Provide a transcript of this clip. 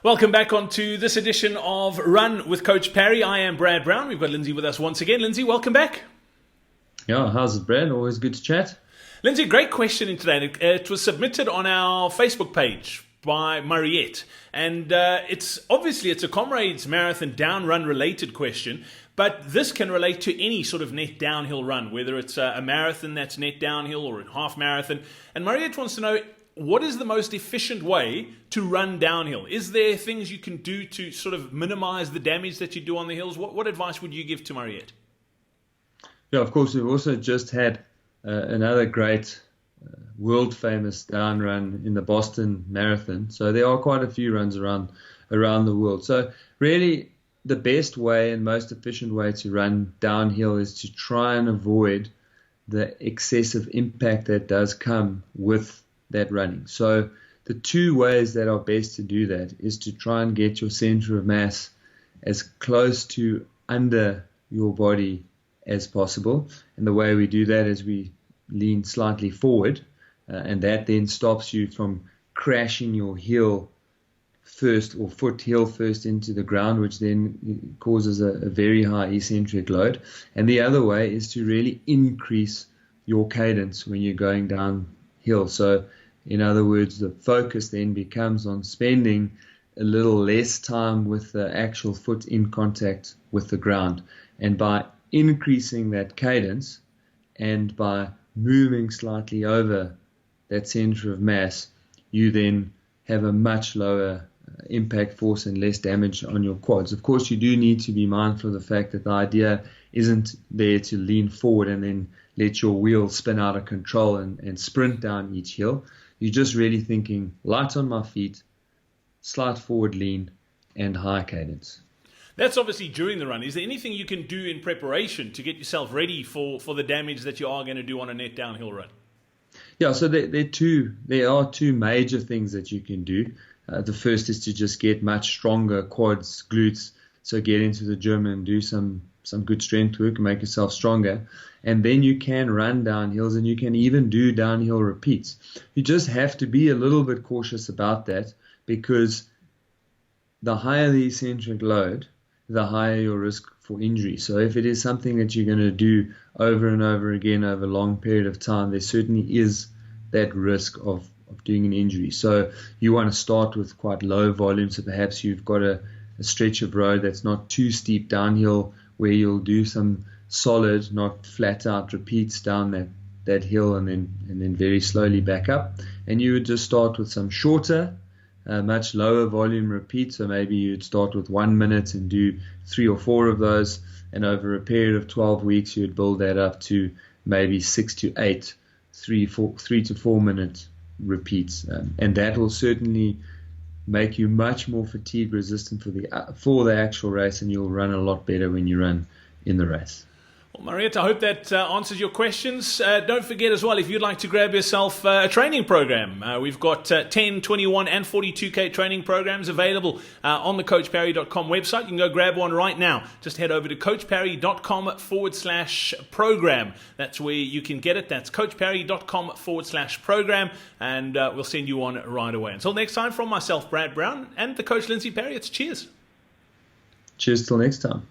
Welcome back onto this edition of Run with Coach Parry. I am Brad Brown. We've got Lindsay with us once again. Lindsay, welcome back. Yeah, how's it, Brad? Always good to chat. Lindsay, great question in today. It was submitted on our Facebook page by Mariette. And it's a Comrades Marathon down run related question. But this can relate to any sort of net downhill run, whether it's a marathon that's net downhill or a half marathon. And Mariette wants to know, what is the most efficient way to run downhill? Is there things you can do to sort of minimize the damage that you do on the hills? What advice would you give to Mariette? Yeah, of course, we've also just had another great world famous down run in the Boston Marathon. So there are quite a few runs around the world. So really the best way and most efficient way to run downhill is to try and avoid the excessive impact that does come with that running. So the two ways that are best to do that is to try and get your center of mass as close to under your body as possible. And the way we do that is we lean slightly forward, and that then stops you from crashing your heel first or foot heel first into the ground, which then causes a very high eccentric load. And the other way is to really increase your cadence when you're going downhill. So in other words, the focus then becomes on spending a little less time with the actual foot in contact with the ground. And by increasing that cadence and by moving slightly over that center of mass, you then have a much lower impact force and less damage on your quads. Of course, you do need to be mindful of the fact that the idea isn't there to lean forward and then let your wheels spin out of control and sprint down each hill. You're just really thinking light on my feet, slight forward lean, and high cadence. That's obviously during the run. Is there anything you can do in preparation to get yourself ready for the damage that you are going to do on a net downhill run? Yeah, so there are two major things that you can do. The first is to just get much stronger quads, glutes. So get into the gym and do some good strength work, make yourself stronger. And then you can run down hills and you can even do downhill repeats. You just have to be a little bit cautious about that, because the higher the eccentric load, the higher your risk for injury. So if it is something that you're going to do over and over again over a long period of time, there certainly is that risk of doing an injury. So you want to start with quite low volume. So perhaps you've got a stretch of road that's not too steep downhill, where you'll do some solid, not flat out repeats down that hill and then very slowly back up. And you would just start with some shorter, much lower volume repeats. So maybe you'd start with 1 minute and do 3 or 4 of those. And over a period of 12 weeks, you would build that up to maybe 6 to 8, 3 to 4 minute repeats. And that will certainly make you much more fatigue resistant for the actual race, and you'll run a lot better when you run in the race. Well, Mariette, I hope that answers your questions. Don't forget as well, if you'd like to grab yourself a training program, we've got 10, 21 and 42K training programs available on the CoachParry.com website. You can go grab one right now. Just head over to CoachParry.com/program. That's where you can get it. That's CoachParry.com/program, and we'll send you one right away. Until next time, from myself, Brad Brown, and the coach, Lindsay Parry, it's cheers. Cheers till next time.